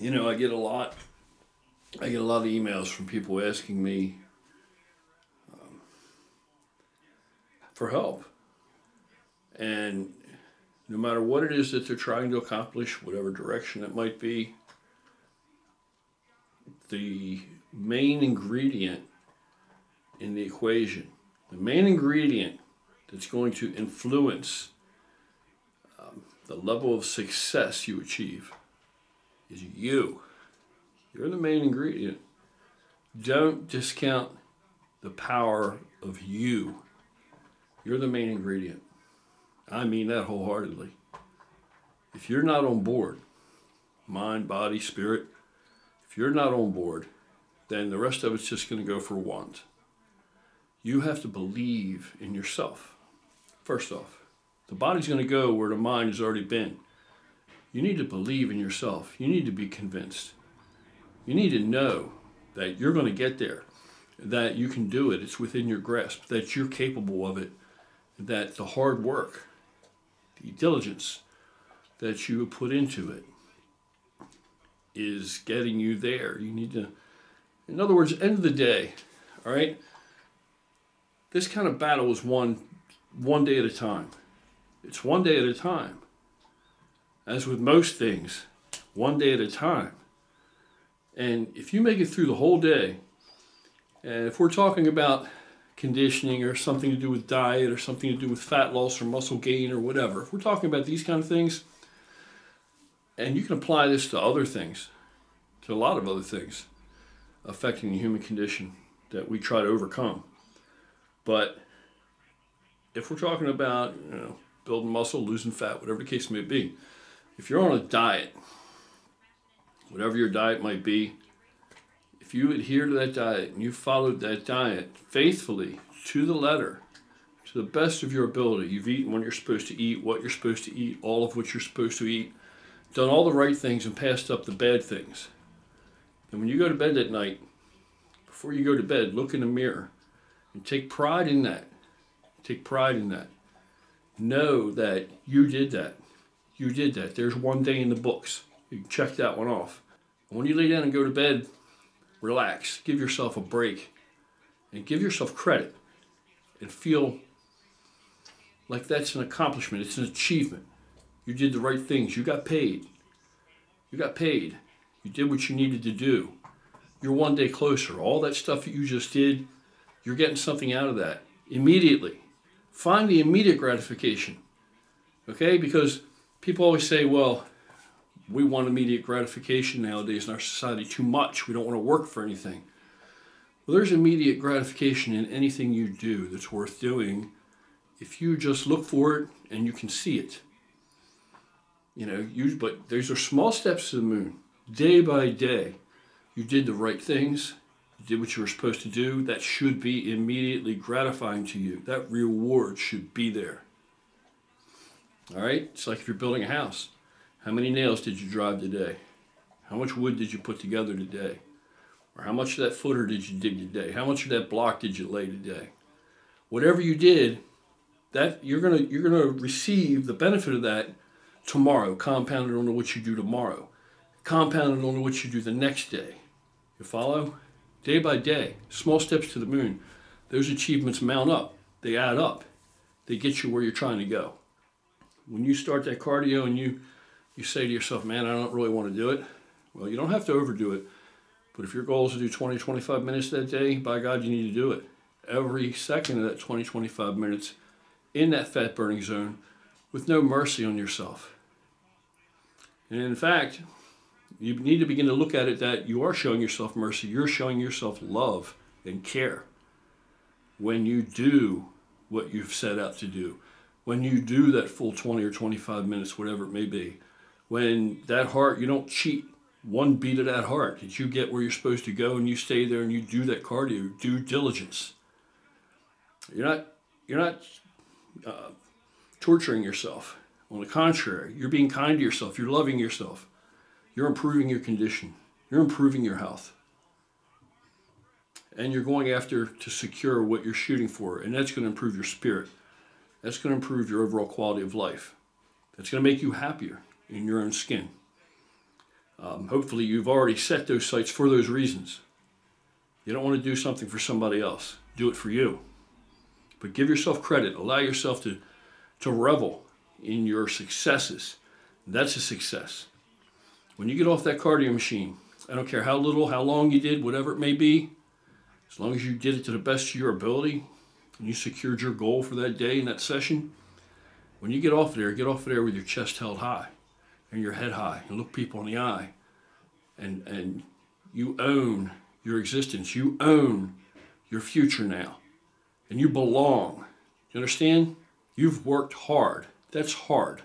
You know, I get a lot of emails from people asking me for help. And no matter what it is that they're trying to accomplish, whatever direction it might be, the main ingredient in the equation, the main ingredient that's going to influence the level of success you achieve is you. You're the main ingredient. Don't discount the power of you. You're the main ingredient. I mean that wholeheartedly. If you're not on board, mind, body, spirit, if you're not on board, then the rest of it's just going to go for want. You have to believe in yourself. First off, the body's going to go where the mind has already been. You need to believe in yourself. You need to be convinced. You need to know that you're going to get there, that you can do it, it's within your grasp, that you're capable of it, that the hard work, the diligence that you put into it is getting you there. You need to, in other words, end of the day, all right, this kind of battle is won one day at a time. It's one day at a time. As with most things, one day at a time. And if you make it through the whole day, and if we're talking about conditioning or something to do with diet or something to do with fat loss or muscle gain or whatever, if we're talking about these kind of things, and you can apply this to other things, to a lot of other things affecting the human condition that we try to overcome. But if we're talking about, building muscle, losing fat, whatever the case may be, if you're on a diet, whatever your diet might be, if you adhere to that diet and you followed that diet faithfully to the letter, to the best of your ability, you've eaten when you're supposed to eat, what you're supposed to eat, all of what you're supposed to eat, done all the right things and passed up the bad things. And when you go to bed at night, before you go to bed, look in the mirror and take pride in that. Take pride in that. Know that you did that. You did that. There's one day in the books. You can check that one off. When you lay down and go to bed, relax. Give yourself a break. And give yourself credit. And feel like that's an accomplishment. It's an achievement. You did the right things. You got paid. You got paid. You did what you needed to do. You're one day closer. All that stuff that you just did, you're getting something out of that immediately. Find the immediate gratification. Okay? Because people always say, well, we want immediate gratification nowadays in our society too much. We don't want to work for anything. Well, there's immediate gratification in anything you do that's worth doing if you just look for it and you can see it. But these are small steps to the moon. Day by day, you did the right things. You did what you were supposed to do. That should be immediately gratifying to you. That reward should be there. All right? It's like if you're building a house. How many nails did you drive today? How much wood did you put together today? Or how much of that footer did you dig today? How much of that block did you lay today? Whatever you did, that you're gonna receive the benefit of that tomorrow, compounded on what you do tomorrow, compounded on what you do the next day. You follow? Day by day, small steps to the moon. Those achievements mount up. They add up. They get you where you're trying to go. When you start that cardio and you say to yourself, man, I don't really want to do it. Well, you don't have to overdo it. But if your goal is to do 20, 25 minutes that day, by God, you need to do it. Every second of that 20, 25 minutes in that fat burning zone with no mercy on yourself. And in fact, you need to begin to look at it that you are showing yourself mercy. You're showing yourself love and care when you do what you've set out to do. When you do that full 20 or 25 minutes, whatever it may be. When that heart, you don't cheat one beat of that heart. That you get where you're supposed to go and you stay there and you do that cardio, due diligence. You're not torturing yourself. On the contrary, you're being kind to yourself. You're loving yourself. You're improving your condition. You're improving your health. And you're going after to secure what you're shooting for. And that's going to improve your spirit. That's going to improve your overall quality of life. That's going to make you happier in your own skin. Hopefully you've already set those sights for those reasons. You don't want to do something for somebody else. Do it for you. But give yourself credit. Allow yourself to revel in your successes. That's a success. When you get off that cardio machine, I don't care how little, how long you did, whatever it may be, as long as you did it to the best of your ability and you secured your goal for that day and that session, when you get off there with your chest held high and your head high and look people in the eye, and you own your existence. You own your future now. And you belong. You understand? You've worked hard. That's hard.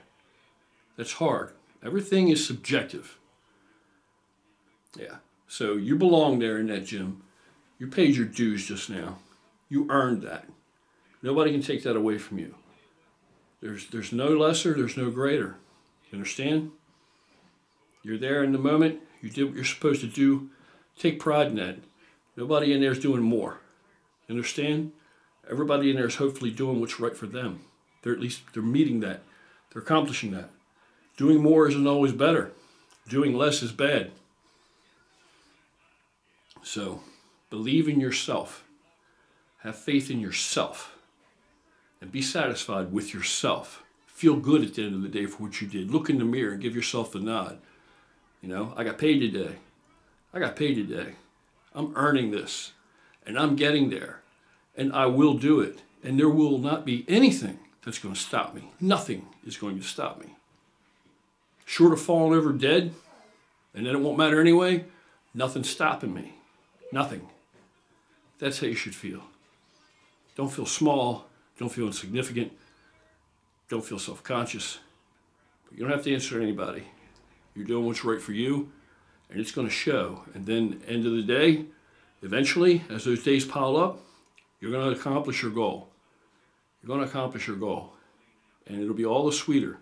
That's hard. Everything is subjective. Yeah. So you belong there in that gym. You paid your dues just now. You earned that. Nobody can take that away from you. There's no lesser, there's no greater. You understand? You're there in the moment. You did what you're supposed to do. Take pride in that. Nobody in there is doing more. You understand? Everybody in there is hopefully doing what's right for them. They're meeting that. They're accomplishing that. Doing more isn't always better. Doing less is bad. So, believe in yourself. Have faith in yourself. And be satisfied with yourself. Feel good at the end of the day for what you did. Look in the mirror and give yourself the nod. You know, I got paid today. I got paid today. I'm earning this. And I'm getting there. And I will do it. And there will not be anything that's going to stop me. Nothing is going to stop me. Short of falling over dead, and then it won't matter anyway, nothing's stopping me. Nothing. That's how you should feel. Don't feel small. Don't feel insignificant. Don't feel self-conscious. But you don't have to answer to anybody. You're doing what's right for you, and it's going to show. And then, end of the day, eventually, as those days pile up, you're going to accomplish your goal. You're going to accomplish your goal. And it'll be all the sweeter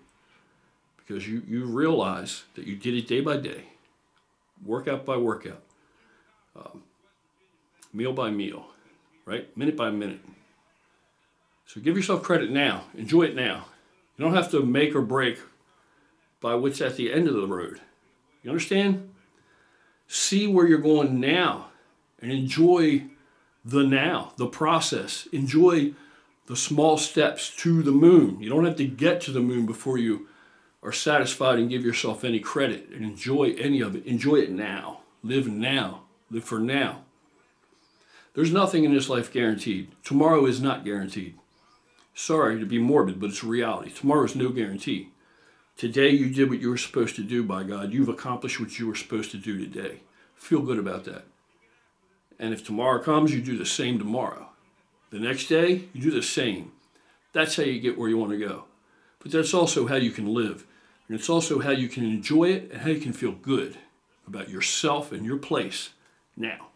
because you realize that you did it day by day, workout by workout, meal by meal, right? Minute by minute. So give yourself credit now. Enjoy it now. You don't have to make or break by what's at the end of the road. You understand? See where you're going now and enjoy the now, the process. Enjoy the small steps to the moon. You don't have to get to the moon before you are satisfied and give yourself any credit and enjoy any of it. Enjoy it now. Live now. Live for now. There's nothing in this life guaranteed. Tomorrow is not guaranteed. Sorry to be morbid, but it's a reality. Tomorrow is no guarantee. Today you did what you were supposed to do, by God. You've accomplished what you were supposed to do today. Feel good about that. And if tomorrow comes, you do the same tomorrow. The next day, you do the same. That's how you get where you want to go. But that's also how you can live. And it's also how you can enjoy it and how you can feel good about yourself and your place now.